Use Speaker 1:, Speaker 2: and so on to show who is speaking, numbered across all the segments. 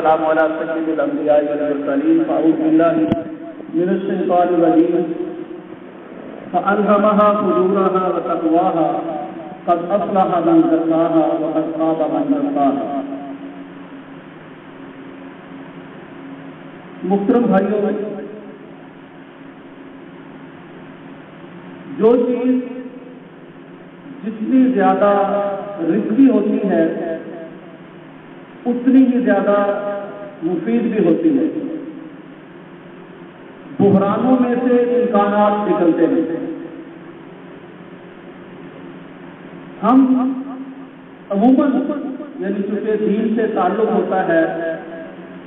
Speaker 1: والسلام على سيد الأنبياء والمرسلين فأعوذ بالله من الشيطان الرجيم فألهمها فجورها وتقواها قد أفلح من زكاها وقد خاب من دساها۔ محترم بھائیوں، جو چیز جتنی زیادہ رزقی ہوتی ہے اتنی ہی زیادہ مفید بھی ہوتی ہے۔ بحرانوں میں سے امکانات نکلتے ہیں۔ ہم عموماً یعنی چونکہ دین سے تعلق ہوتا ہے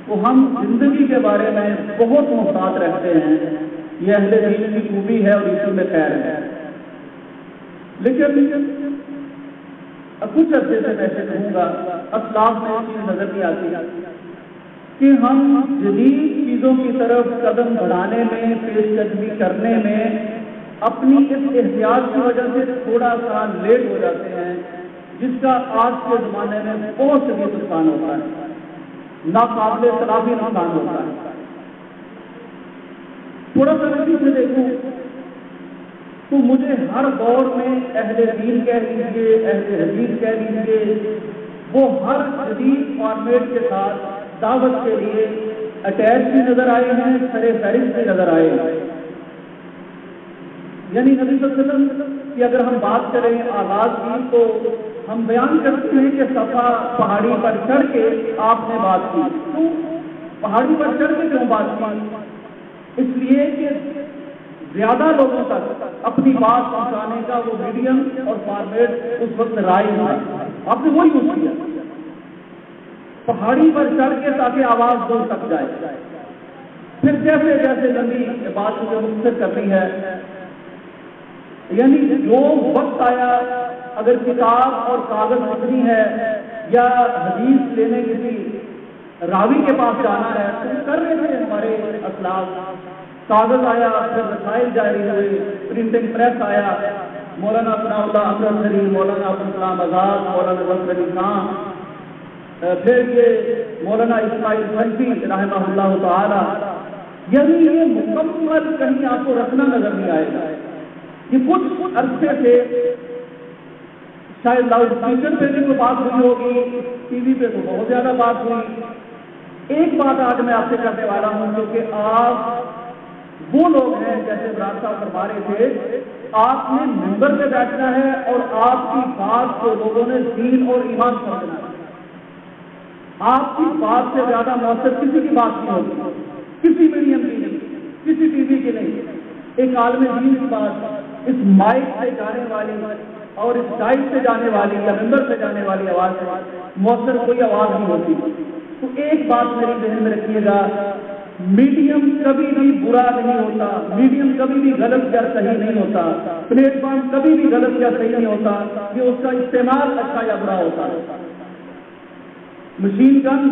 Speaker 1: تو ہم زندگی کے بارے میں بہت محتاط رہتے ہیں۔ یہ اہل دین کی خوبی ہے اور اسی میں خیر ہے۔ لیکن کچھ عرصے سے میں کہوں گا اسلاف میں یہ چیز نظر نہیں آتی کہ ہم جدید چیزوں کی طرف قدم بڑھانے میں، پیش قدمی کرنے میں اپنی اس احتیاط کی وجہ سے تھوڑا سا لیٹ ہو جاتے ہیں، جس کا آج کے زمانے میں بہت شدید نقصان ہوتا ہے، ناقابل تلافی نقصان ہوتا ہے۔ تھوڑا سا میں پیچھے دیکھوں تو مجھے ہر دور میں اہل دین کہہ لیجیے، اہل حدیث کہہ لیجیے، وہ ہر جدید فارمیٹ کے ساتھ دعوت کے لیے اٹیچ بھی نظر آئے ہیں، سرے فہرست بھی نظر آئے ہیں۔ یعنی نبی صلی اللہ علیہ وسلم کی اگر ہم بات کریں آغاز کی تو ہم بیان کرتے ہیں کہ صفا پہاڑی پر چڑھ کے آپ نے بات کی۔ تو پہاڑی پر چڑھ کے کیوں بات کی؟ اس لیے کہ زیادہ لوگوں تک اپنی بات پہنچانے کا وہ میڈیم اور فارمیٹ اس وقت رائج تھا، آپ نے وہی یوز کیا، پہاڑی پر چڑھ کے تاکہ آواز دور تک جائے۔ پھر جیسے جیسے لمبی بات مجھے مختصر کرنی ہے، یعنی جو وقت آیا اگر کتاب اور کاغذ لکھنی ہے یا حدیث لینے کسی راوی کے پاس جانا ہے تو کر رہے تھے ہمارے اسلاف۔ کاغذ آیا، پھر رسائل جاری ہوئے، پرنٹنگ پریس آیا، مولانا ثناء اللہ امرتسری، مولانا ابوالکلام آزاد، مولانا ظفر علی خان، پھر یہ مولانا اسماعیل فنفی رحمہ اللہ تعالی۔ یعنی یہ مکمل کہیں آپ کو رکھنا نظر نہیں آئے گا۔ یہ کچھ عرصے سے شاید لاؤڈ اسپیکر پہ بھی کوئی بات ہوئی ہوگی، ٹی وی پہ تو بہت زیادہ بات ہوئی۔ ایک بات آج میں آپ سے کرنے والا ہوں، کیونکہ آپ وہ لوگ ہیں جیسے براد صاحب فرما رہے تھے، آپ نے ممبر پہ بیٹھنا ہے اور آپ کی بات کو لوگوں نے دین اور ایمان سمجھنا ہے۔ آپ کی بات سے زیادہ مؤثر کسی کی بات نہیں ہوگی، کسی میڈیم کی نہیں، کسی ٹی وی کی نہیں۔ ایک عالم دین کی بات اس مائک سے جانے والی اور اس سائٹ سے جانے والی یا ممبر سے جانے والی آواز سے مؤثر کوئی آواز نہیں ہوتی۔ تو ایک بات میری ذہن میں رکھیے گا، میڈیم کبھی بھی برا نہیں ہوتا، میڈیم کبھی بھی غلط یا صحیح نہیں ہوتا، پلیٹ فارم کبھی بھی غلط یا صحیح نہیں ہوتا، یہ اس کا استعمال اچھا یا برا ہوتا ہے۔ مشین گن،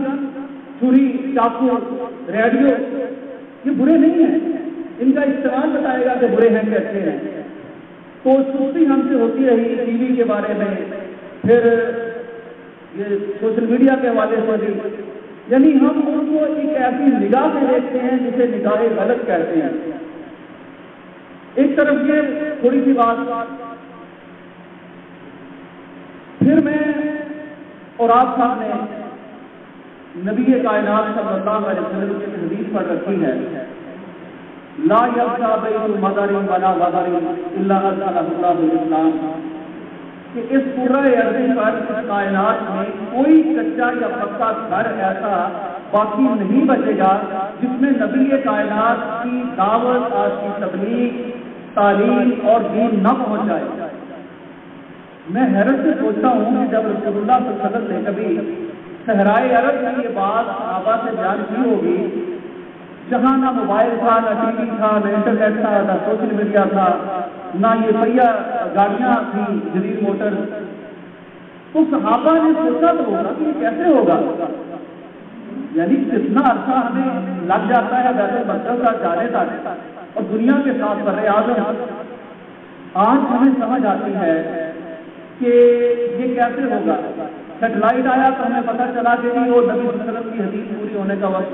Speaker 1: چھری، چاقو، ریڈیو یہ برے نہیں ہیں، ان کا استعمال بتائے گا کہ برے ہیں کہ اچھے ہیں۔ تو سستی ہم سے ہوتی رہی ٹی وی کے بارے میں، پھر یہ سوشل میڈیا کے حوالے سے بھی، یعنی ہم ان کو ایک ایسی نگاہ سے دیکھتے ہیں جسے نگاہ غلط کہتے ہیں۔ ایک طرف یہ تھوڑی سی بات، پھر میں اور آپ صاحب نے نبی کائنات صلی اللہ علیہ وسلم کی حدیث پڑھ رکھی ہے، لا یبقى بیت مدر ولا وبر الا ادخلہ اللہ الاسلام، کہ اس پورے عرضے پر اس کائنات میں کوئی کچا یا پکا گھر ایسا باقی نہیں بچے گا جس میں نبی کائنات کی دعوت، آج کی تبلیغ، تعلیم اور دین نہ پہنچ جائے۔ میں حیرت سے سوچتا ہوں کہ جب رسول اللہ صلی اللہ علیہ وسلم نے کبھی صحرائے عرب میں یہ بات صحابہ سے بیان کی ہوگی، جہاں نہ موبائل تھا، نہ ٹی وی تھا، نہ انٹرنیٹ تھا، نہ سوشل میڈیا تھا، نہ یہ پہیا گاڑیاں تھیں جدید موٹر، تو صحابہ نے سوچا تو ہوگا کہ یہ کیسے ہوگا، یعنی کتنا عرصہ ہمیں لگ جاتا ہے بیت المقدس کا جانے تک اور دنیا کے ساتھ بر اعظم۔ آج ہمیں سمجھ آتی ہے کہ یہ کیسے ہوگا۔ سیٹلائٹ آیا تو ہمیں پتہ چلا کہ وہ نبی صلی اللہ علیہ وسلم کی حدیث پوری ہونے کا وقت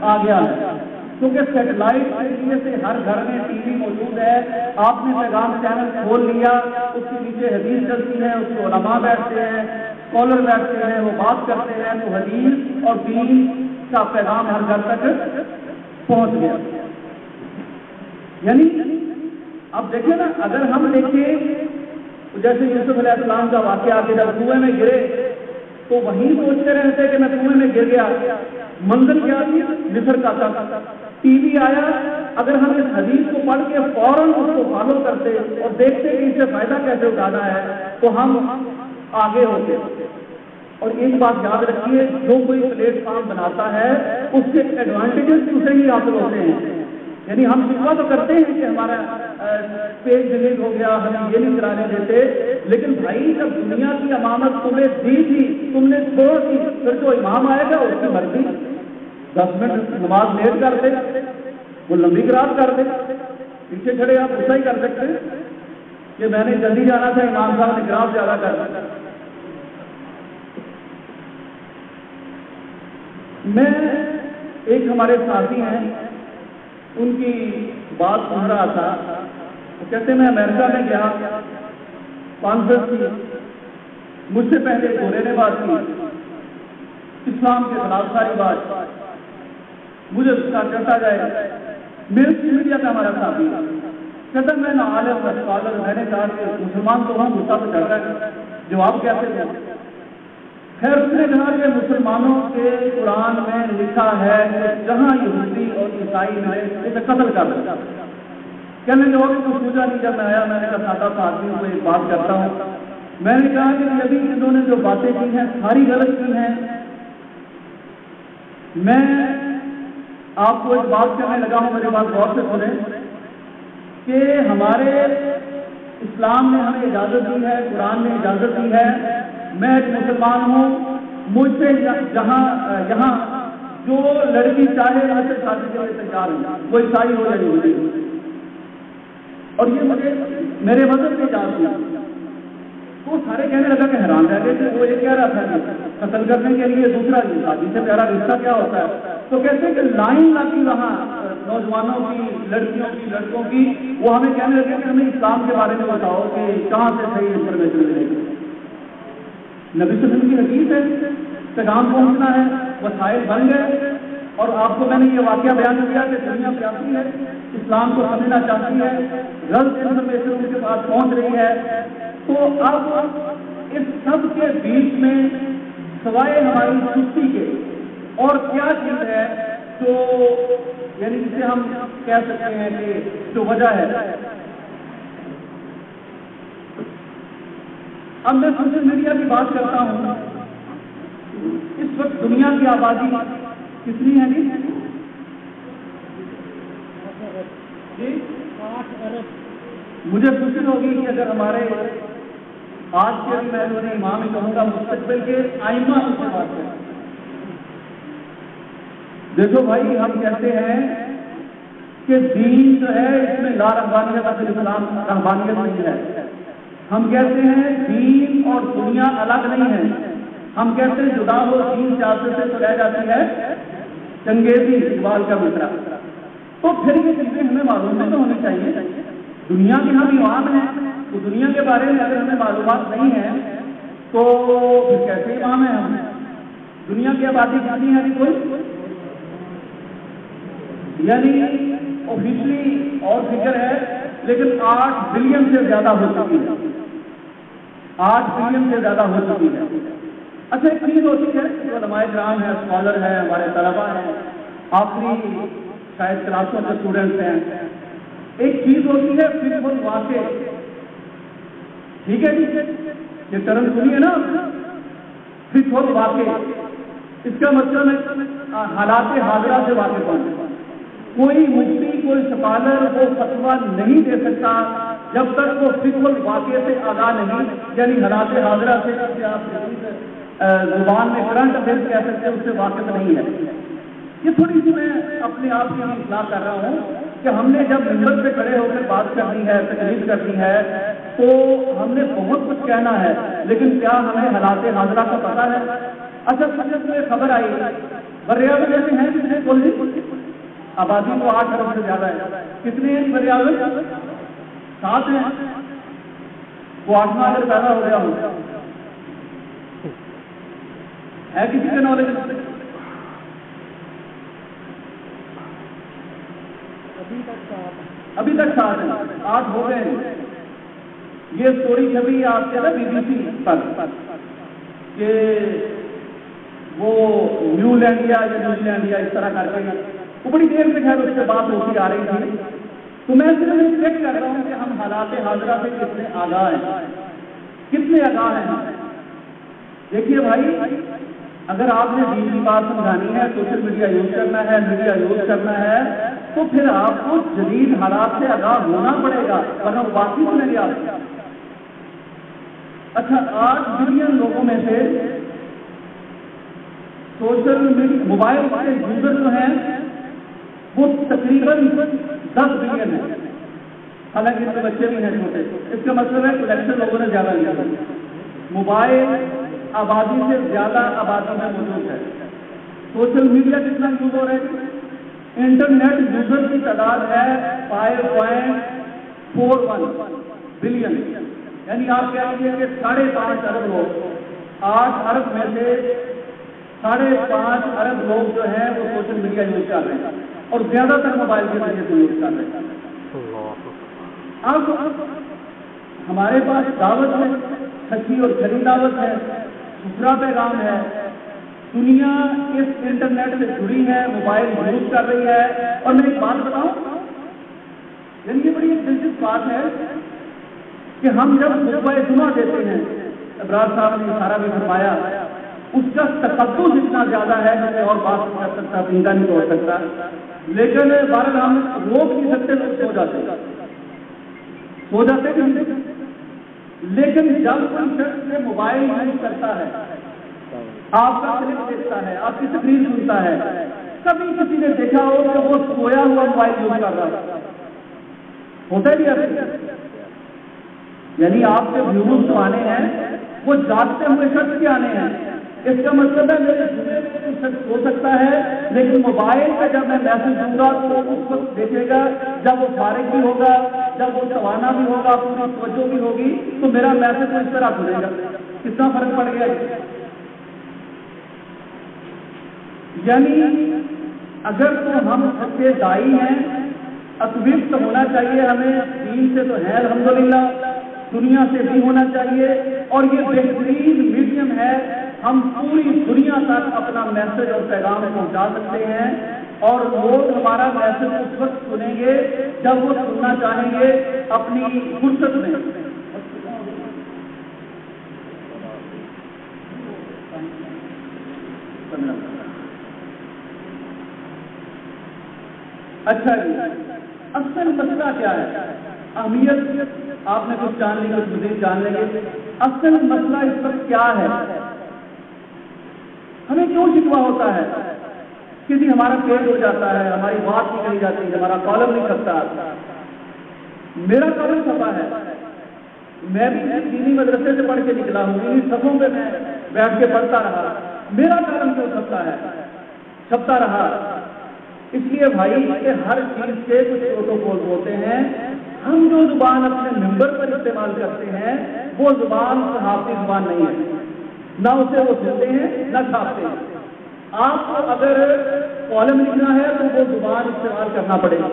Speaker 1: آ گیا ہے، کیونکہ سیٹلائٹ کے ذریعے سے ہر گھر میں ٹی وی موجود ہے، آپ نے پیغام چینل کھول لیا، اس کے نیچے حدیث چلتی ہے، اس کے علماء بیٹھتے ہیں، اسکالر بیٹھتے ہیں، وہ بات کرتے ہیں، تو حدیث اور دین کا پیغام ہر گھر تک پہنچ گیا۔ یعنی اب دیکھیں نا، اگر ہم دیکھیں جیسے یوسف علیہ السلام کا واقعہ کہ جب کنویں میں گرے تو وہیں سوچتے رہتے کہ میں کنویں میں گر گیا، منزل کیا تھی؟ مصر کا تھا۔ ٹی وی آیا، اگر ہم اس حدیث کو پڑھ کے فوراً اس کو فالو کرتے اور دیکھتے کہ اس سے فائدہ کیسے اٹھانا ہے تو ہم آگے ہوتے۔ اور ایک بات یاد رکھیے، جو کوئی پلیٹ فارم بناتا ہے اس کے ایڈوانٹیجز اسے ہی حاصل ہوتے ہیں۔ یعنی ہم شکوا تو کرتے ہیں کہ ہمارا پیج ڈیلیٹ ہو گیا، ہمیں یہ نہیں کرانے دیتے، لیکن بھائی جب دنیا کی امانت تمہیں دی تھی تم نے چھوڑ دی، پھر جو امام آئے گا اس کی مرضی 10 منٹ نماز لیٹ کر دے، وہ لمبی قرات کر دے، پیچھے کھڑے آپ ایسا ہی کر سکتے کہ میں نے جلدی جانا تھا، امام صاحب نے قرات زیادہ کر دیا۔ میں ایک ہمارے ساتھی ہیں، ان کی بات سن رہا تھا، وہ کہتے میں امریکہ میں گیا، کانفرنس کی، مجھ سے پہلے گورے نے بات کی، اسلام کے خلاف ساری بات، مجھے اس کا کہتا جائے، میرے میڈیا کا ہمارا ساتھی کہتا میں نہ عالم و اسکالر، میں نے کہا کہ مسلمان تو ہوں، غصہ تو چڑھ رہا ہے، جواب کیسے دیں؟ خیر اس نے کہا کہ مسلمانوں کے قرآن میں لکھا ہے کہ جہاں یہودی اور عیسائی ملے اسے قتل کر دیا۔ کہنے لگے اور کچھ پوچھا نہیں، جب میں آیا میں نے کہا سادہ سا آدمی کو ایک بات کرتا ہوں، میں نے کہا کہ ابھی انہوں نے جو باتیں کی ہیں ساری غلط کی ہیں۔ میں آپ کو ایک بات کہنے لگا ہوں، میری بات غور سے سنیں کہ ہمارے اسلام نے ہمیں اجازت دی ہے، قرآن نے اجازت دی ہے، میں ایک مسلمان ہوں، مجھ سے یہاں جو لڑکی چاہے میں سے شادی کے لیے تیار ہوں، وہ عیسائی ہو یا یہودی ہو، اور یہ مجھے میرے مذہب کی اجازت دی۔ تو سارے کہنے لگا کہ حیران رہ گئے کہ وہ یہ کہہ رہا تھا کہ قتل کرنے کے لیے دوسرا شادی سے پیارا رشتہ کیا ہوتا ہے؟ تو کہتے ہیں کہ لائن نہ تھی وہاں نوجوانوں کی، لڑکیوں کی، لڑکوں کی، وہ ہمیں کہنے لگے کہ ہمیں اسلام کے بارے میں بتاؤ کہ کہاں سے صحیح انفارمیشن ملے گی۔ نبی صلی اللہ علیہ وسلم کی حدیث ہے، پیغام پہنچنا ہے، وسائل بن گئے، اور آپ کو میں نے یہ واقعہ بیان کیا کہ دنیا پیاسی ہے، اسلام کو سمجھنا چاہتی ہے، غلط انفارمیشن ان کے پاس پہنچ رہی ہے۔ تو اب اس سب کے بیچ میں سوائے ہماری سستی کے اور کیا چیز ہے جو یعنی جسے ہم کہہ سکتے ہیں کہ جو وجہ ہے؟ اب میں سوشل میڈیا کی بات کرتا ہوں، اس وقت دنیا کی آبادی کتنی ہے جی؟ 8 ارب۔ مجھے خوشی ہوگی کہ اگر ہمارے آج کے بھی میں انہیں امام ہی کہوں گا، مستقبل کے آئمہ ان سے بات کریں۔ دیکھو بھائی، ہم کہتے ہیں کہ دین جو ہے اس میں لا رحبانیت اصل اسلام رحبانیت نہیں ہے۔ ہم کہتے ہیں دین اور دنیا الگ نہیں ہے، ہم کہتے ہیں جدا ہو دین سیاست سے تو رہ جاتی ہے چنگیزی، اقبال کا مصرع۔ تو پھر یہ چیزیں ہمیں معلوم تو ہونی چاہیے۔ دنیا کے ہم امام ہیں، تو دنیا کے بارے میں اگر ہمیں معلومات نہیں ہے تو پھر کیسے امام ہیں ہم؟ دنیا کی آبادی کتنی ہے کوئی؟ یعنی آفیشلی اور فکر ہے، لیکن 8 بلین سے زیادہ ہو چکی ہے، 8 بلین سے زیادہ ہو چکی ہے۔ اچھا ایک چیز ہوتی ہے، جو علماء کرام ہیں، اسکالر ہیں، ہمارے طلبا ہیں، آخری شاید کلاسوں کے اسٹوڈنٹس ہیں، ایک چیز ہوتی ہے فقہ الواقع، ٹھیک ہے جی، یہ ٹرم سنیے نا، فقہ الواقع، اس کا مطلب ہے حالات حاضرہ سے واقف ہونا۔ کوئی مفتی، کوئی اسکالر وہ فتویٰ نہیں دے سکتا جب تک وہ فقہ الواقع سے آگاہ نہیں، یعنی حالات حاضرہ سے آپ زبان میں کرنٹ افیئرس کہہ سکتے ہیں، اس سے واقف نہیں ہے۔ یہ تھوڑی سی میں اپنے آپ کی اصلاح کر رہا ہوں کہ ہم نے جب ممبر پہ کھڑے ہو کر بات کرنی ہے، تقریر کرنی ہے، تو ہم نے بہت کچھ کہنا ہے، لیکن کیا ہمیں حالات حاضرہ کا پتہ ہے؟ اچھا سمجھ میں خبر آئی بر-اعظم جیسے ہیں کتنے کالج؟ آبادی تو 8 ارب سے زیادہ ہے. کتنے ہیں بر-اعظم؟ 7 ہیں. وہ 8واں اگر پیدا ہو گیا ہو ہے کسی کے نالج؟ ابھی تک 7 ہیں. 8 ہو گئے ہیں. یہ اسٹوری چھپی آپ کے نا BBC پر کہ وہ نیو لینڈیا یا نیو لینڈیا اس طرح کر کے وہ بڑی دیر سے خیر اس سے بات ہوتی آ رہی تھی. تو میں صرف چیک کر رہا ہوں کہ ہم حالات حاضرہ سے کتنے آگاہ ہیں، کتنے آگاہ ہیں. دیکھیے بھائی، اگر آپ نے دین کی بات سمجھانی ہے، سوشل میڈیا یوز کرنا ہے، میڈیا یوز کرنا ہے، تو پھر آپ کو جدید حالات سے آگاہ ہونا پڑے گا، ورنہ واقعی سنیں گے آپ. اچھا، 8 بلین لوگوں میں سے سوشل میڈیا موبائل کے یوزر جو ہیں وہ تقریباً 10 بلین ہیں. حالانکہ اس کے بچے بھی ہیں چھوٹے. اس کا مطلب ہے کلیکشن لوگوں نے زیادہ لیا. موبائل آبادی سے زیادہ آبادی میں موجود ہے. سوشل میڈیا کتنا یوز ہو رہا ہے؟ انٹرنیٹ یوزر کی تعداد ہے 5.41 بلین. یعنی آپ کہہ لیجیے کہ 5.5 ارب لوگ، 8 ارب میں سے 5.5 ارب لوگ جو ہیں وہ سوشل میڈیا یوز کر رہے ہیں اور زیادہ تر موبائل کے ذریعے سے یوز کر رہے ہیں. اب ہمارے پاس دعوت ہے، سچی اور کھری دعوت ہے، دوسرا پیغام ہے. دنیا اس انٹرنیٹ سے جڑی ہے، موبائل یوز کر رہی ہے. اور میں ایک بات بتاؤں، یعنی یہ بڑی ایک دلچسپ بات ہے کہ ہم جب خطبہ جمعہ دیتے ہیں، ابرار صاحب نے اشارہ بھی فرمایا، اس کا تقدس اتنا زیادہ ہے جسے اور بات نہیں کر سکتا، زندہ نہیں توڑ سکتا. لیکن بہرحال ہم روک نہیں سکتے، لوگ سو جاتے کہ نہیں. لیکن جب کوئی شخص موبائل یوز کرتا ہے، آپ کا کلپ دیکھتا ہے، آپ کی تقریر سنتا ہے، کبھی کسی نے دیکھا ہو کہ وہ سویا ہوا موبائل یوز کر رہا ہوتا ہے بھی. یعنی آپ کے ویوز جو آنے ہیں وہ جاگتے ہوئے شخص کے آنے ہیں. اس کا مطلب ہے میرے جمعے میں کوئی شخص ہو سکتا ہے، لیکن موبائل پہ جب میں میسج دوں گا تو اس وقت دیکھے گا، جب وہ فارغ بھی ہوگا، جب وہ توانا بھی ہوگا، پوری توجہ بھی ہوگی، تو میرا میسج اس طرح سنے گا. کتنا فرق پڑ گیا. یعنی اگر تو ہم سچے دائی ہیں، اطویف تو ہونا چاہیے ہمیں، دین سے تو ہے الحمدللہ، دنیا سے بھی ہونا چاہیے، اور یہ بہترین میڈیم ہے. ہم پوری دنیا تک اپنا میسج اور پیغام پہنچا سکتے ہیں، اور لوگ ہمارا میسج اس وقت سنیں گے جب وہ سننا چاہیں گے اپنی فرصت میں. اچھا جی، اصل مسئلہ کیا ہے؟ اہمیت آپ نے کچھ جان لی، کچھ مزید جان لیں گے. اصل مسئلہ اس وقت کیا ہے؟ ہمیں کیوں شکوا ہوتا ہے؟ کسی ہمارا پیٹ ہو جاتا ہے، ہماری بات نہیں کہی جاتی، ہمارا کالم نہیں چھپتا. میرا کالم چھپا ہے، میں بھی دینی مدرسے سے پڑھ کے نکلا ہوں، دینی صفوں پہ میں بیٹھ کے پڑھتا رہا. میرا کالم کیوں چھپتا ہے؟ چھپتا رہا اس لیے بھائی کہ ہر چیز کے کچھ پروٹوکول ہوتے ہیں. ہم جو زبان اپنے ممبر پر استعمال کرتے ہیں وہ زبان صحافتی زبان نہیں ہے، نہ اسے وہ سنتے ہیں نہ چھاپتے ہیں. آپ کو اگر کالم لکھنا ہے تو وہ زبان استعمال کرنا پڑے گا.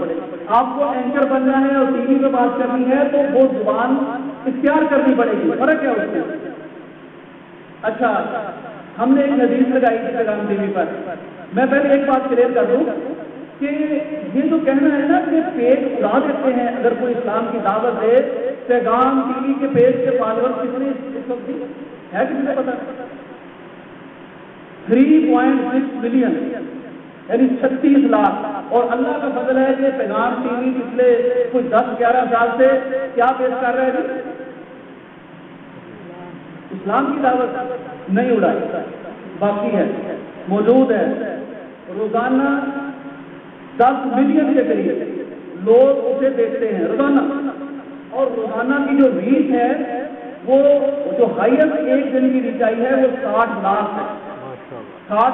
Speaker 1: آپ کو اینکر بننا ہے اور ٹی وی پہ بات کرنی ہے تو وہ زبان اختیار کرنی پڑے گی. فرق ہے اس میں. اچھا، ہم نے ایک حدیث لگائی تھی پیغام ٹی وی پر. میں پہلے ایک بات کلیئر کر دوں کہ یہ جو کہنا ہے نا کہ پیج اڑا دیتے ہیں اگر کوئی اسلام کی دعوت دے، پیغام ٹی وی کے پیج کے فالوور کتنے اس وقت ہے کسی کو پتا؟ 3.6 ملین، یعنی 36 لاکھ. اور اللہ کا فضل ہے کہ پیغام ٹی وی پچھلے کچھ 10-11 سال سے کیا پیش کر رہے ہیں؟ اسلام کی دعوت نہیں اڑائی، باقی ہے، موجود ہے. روزانہ 10 ملین کے قریب لوگ اسے دیکھتے ہیں روزانہ، اور روزانہ کی جو ریچ ہے وہ جو ہائیسٹ ایک دن کی ریچ آئی ہے وہ 60 لاکھ ہے. 60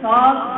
Speaker 1: 7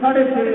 Speaker 1: 6.5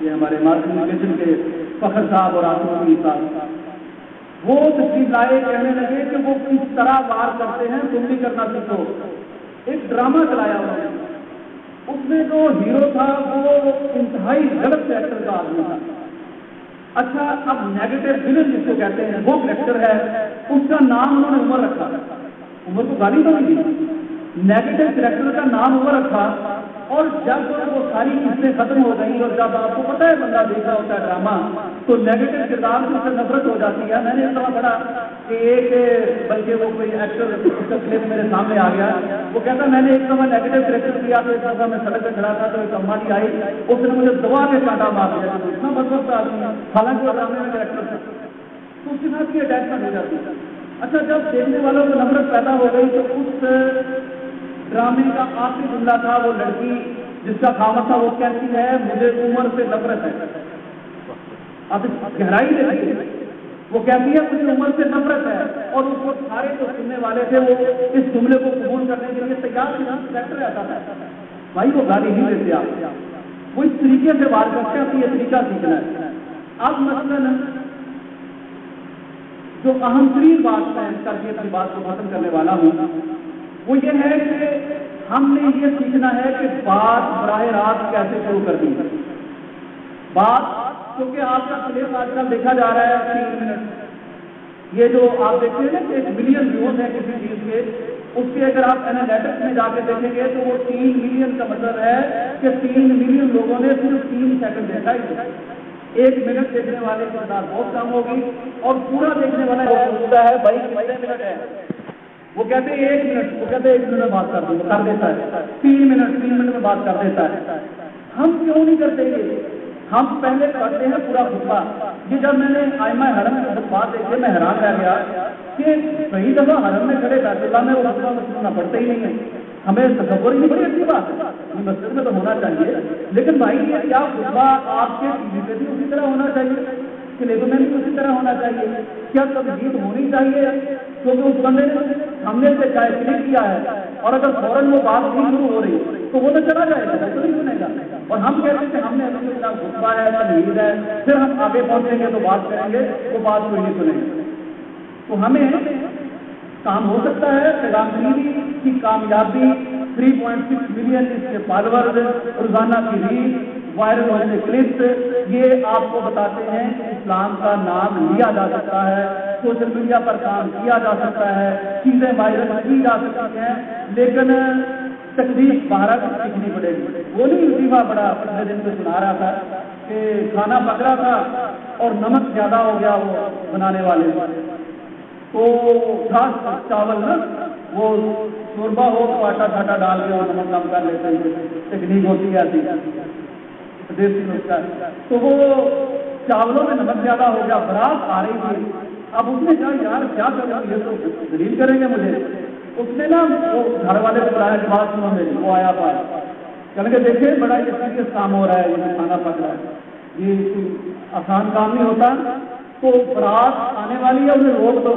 Speaker 1: یہ ہمارے ماس کمیونیکیشن کے فخر صاحب اور آسمان صاحب، وہ تشریف لائے، کہنے لگے کہ وہ کس طرح وار کرتے ہیں تم بھی کرنا سیکھو۔ ایک ڈرامہ چلایا انہوں نے، اس میں جو ہیرو تھا وہ انتہائی غلط کریکٹر کا آدمی تھا۔ اچھا، اب نیگیٹو ویلن جس کو کہتے ہیں وہ کریکٹر ہے، اس کا نام انہوں نے عمر رکھا۔ عمر کو گالی تو نہیں دی، نیگیٹو کریکٹر کا نام عمر رکھا۔ اور جب وہ ساری قسطیں ختم ہو گئی اور جب آپ کو پتہ ہے بندہ دیکھ رہا ہوتا ہے ڈرامہ، تو نیگیٹو کردار سے نفرت ہو جاتی ہے۔ میں نے اس طرح پڑھا کہ ایک، بلکہ وہ کوئی ایکٹر کا کلپ میرے سامنے آ گیا، وہ کہتا میں نے ایک دفعہ نیگیٹو کریکٹر کیا تو ایک دفعہ میں سڑک پہ کھڑا تھا تو ایک اماں جی آئی، اس نے مجھے دبا کے کانٹا مار دیا، اتنا بدبخت آدمی ہے، حالانکہ وہ ڈرامے میں کریکٹر تھا، تو اس کے ساتھ بھی اٹیچمنٹ ہو جاتی ہے۔ اچھا، جب دیکھنے والوں کو نفرت پیدا ہو گئی تو اس ڈرامے کا آخری جملہ تھا، وہ لڑکی جس کا خامد تھا وہ کہتی ہے مجھے عمر سے نفرت ہے۔ اب گہرائی دیکھیے، وہ کہتی ہے مجھے عمر سے نفرت ہے، اور اس وقت سارے جو سننے والے تھے وہ اس جملے کو قبول کرنے کے لیے تیار تھے۔ ڈائریکٹر رہتا تھا بھائی، وہ گالی نہیں دیتے آپ، وہ اس طریقے سے بات کرتے ہیں کہ یہ طریقہ سیکھنا ہے۔ اب مثلاً جو اہم ترین بات میں کر کے اپنی بات کو ختم کرنے والا ہوں وہ یہ ہے کہ ہم نے یہ سیکھنا ہے کہ بات براہ راست کیسے شروع کرنی ہے۔ بات، کیونکہ آپ کا کلپ آج کل دیکھا جا رہا ہے 3 منٹ، یہ جو آپ دیکھتے ہیں نا کہ 1 ملین ویوز ہیں کسی چیز کے، اس کے اگر آپ اینالیٹکس میں جا کے دیکھیں گے تو وہ 3 ملین کا مطلب ہے کہ 3 ملین لوگوں نے صرف 3 سیکنڈ دیکھا ہی۔ 1 منٹ دیکھنے والے کی تعداد بہت کم ہوگی، اور پورا دیکھنے والا پوچھتا ہے بھائی کتنے منٹ ہے، وہ کہتے ہیں 1 منٹ، وہ کہتے ہیں 1 منٹ میں بات کر دیتا ہے، 3 منٹ میں بات کر دیتا ہے۔ ہم کیوں نہیں کرتے یہ؟ ہم پہلے پڑھتے ہیں پورا خطبہ۔ یہ جب میں نے ائمہ حرم کے خطبات دیکھے میں حیران رہ گیا کہ کئی دفعہ حرم میں کھڑے بیت اللہ میں وہ خطبہ مسلم پڑھتے ہی نہیں ہے، ہمیں تصور ہی نہیں، بڑی اچھی بات ہے، مسجد میں تو ہونا چاہیے، لیکن بھائی یہ کیا خطبہ آپ کے ٹی وی پہ بھی اسی طرح ہونا چاہیے، کلپ میں بھی اسی طرح ہونا چاہیے؟ کیا تبدیل ہونی چاہیے؟ کیونکہ اس بندے نے سامنے سے چاہے کلک کیا ہے اور اگر فوراً وہ بات نہیں شروع ہو رہی تو وہ تو چلا جائے گا، تو نہیں سنے گا۔ اور ہم کہتے ہیں کہ ہم نے اپنے خلاف خطبہ ہے، تمہید ہے، پھر ہم آگے پہنچیں گے تو بات کریں گے، وہ بات کوئی نہیں سنے گا۔ تو ہمیں کام ہو سکتا ہے۔ پیغام ٹی وی کی کامیابی 3.6 ملین اس کے فالوورز، روزانہ کی ریچ، وائرل ہونے کلپس، یہ آپ کو بتاتے ہیں کہ اسلام کا نام لیا جا سکتا ہے، سوشل میڈیا پر کام کیا جا سکتا ہے، چیزیں وائرل کی جا سکتی ہیں، لیکن تکلیف باہر سیکھنی پڑے گی۔ وہ نہیں وظیفہ بڑا پچھلے دن سے سنا رہا تھا کہ کھانا پک رہا تھا اور نمک زیادہ ہو گیا وہ بنانے والے، تو گھاس چاول نا وہ شوربہ ہو تو آٹا چھاٹا ڈال کے اور نمک کم کر لیتے ہیں، تکنیک ہوتی ہے دیسی نسخہ، تو وہ چاولوں میں نمک زیادہ ہو گیا، برات آ رہی تھی۔ اب اس نے کہا یار کیا کروں، یہ تو دلیل کریں گے مجھے۔ اس نے نا وہ گھر والے کو بلایا کہ بات سنو میری، وہ آیا پاس کہنے کے دیکھے بڑا یہ سیریس کام ہو رہا ہے، یہ کھانا پک رہا ہے، یہ آسان کام نہیں ہوتا، تو برات آنے والی ہے انہیں روک دو،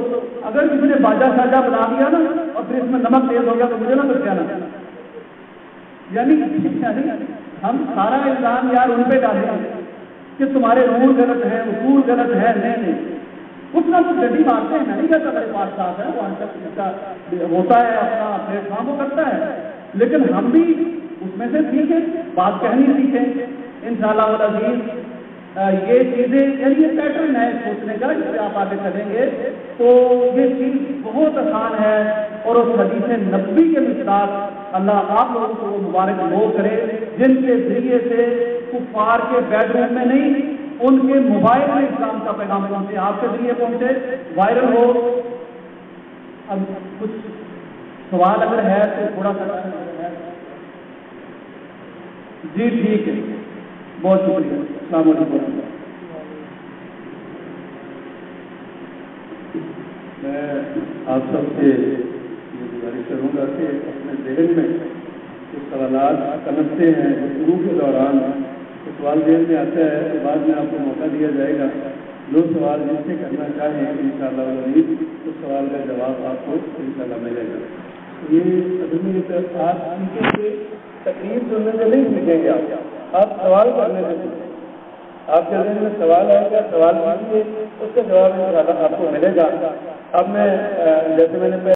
Speaker 1: اگر کسی نے باجا شاجا بنا دیا نا اور پھر اس میں نمک تیز ہو گیا تو مجھے نہ کچھ کہنا۔ یعنی ہم سارا الزام یار ان پہ ڈالیں کہ تمہارے رول غلط ہیں، اصول غلط ہے، نہیں کچھ نہ کچھ گڈی مارتے ہیں۔ میں نہیں کہتا میرے پاس صاف ہے، وہ ہوتا ہے اپنا پلیٹ فارم وہ کرتا ہے، لیکن ہم بھی اس میں سے سیکھیں، بات کہنی سیکھیں انشاءاللہ العزیز۔ یہ چیزیں یعنی یہ پیٹرن ہے سوچنے کا، جس سے آپ آگے چلیں گے تو یہ چیز بہت آسان ہے، اور اس حدیث نبوی کے مطابق اللہ آپ لوگوں کو وہ مبارک لوگ کرے جن کے ذریعے سے کفار کے بیڈ روم میں نہیں، ان کے موبائل میں اسلام کا پیغام پہنچے، آپ کے ذریعے پہنچے، وائرل ہو۔ اب کچھ سوال اگر ہے تو تھوڑا سا جی ٹھیک ہے، بہت شکریہ، السلام علیکم۔
Speaker 2: میں آپ سب سے یہ گزارش کروں گا کہ اپنے ذہن میں کچھ سوالات سمجھتے ہیں، گفتگو کے دوران سوال ذہن میں آتا ہے تو بعد میں آپ کو موقع دیا جائے گا، جو سوال جن سے کرنا چاہیں انشاءاللہ العزیز اس سوال کا جواب آپ کو انشاءاللہ ملے گا۔ یہ اصل میں آپ سیکھیں گے، تقریر سننے سے نہیں سیکھیں گے، آپ سوال کرنے سے سیکھیں۔ آپ کے ذہن میں سوال آئے گا، سوال کیجیے، اس کا جواب انشاءاللہ آپ کو ملے گا۔ اب میں جیسے میں نے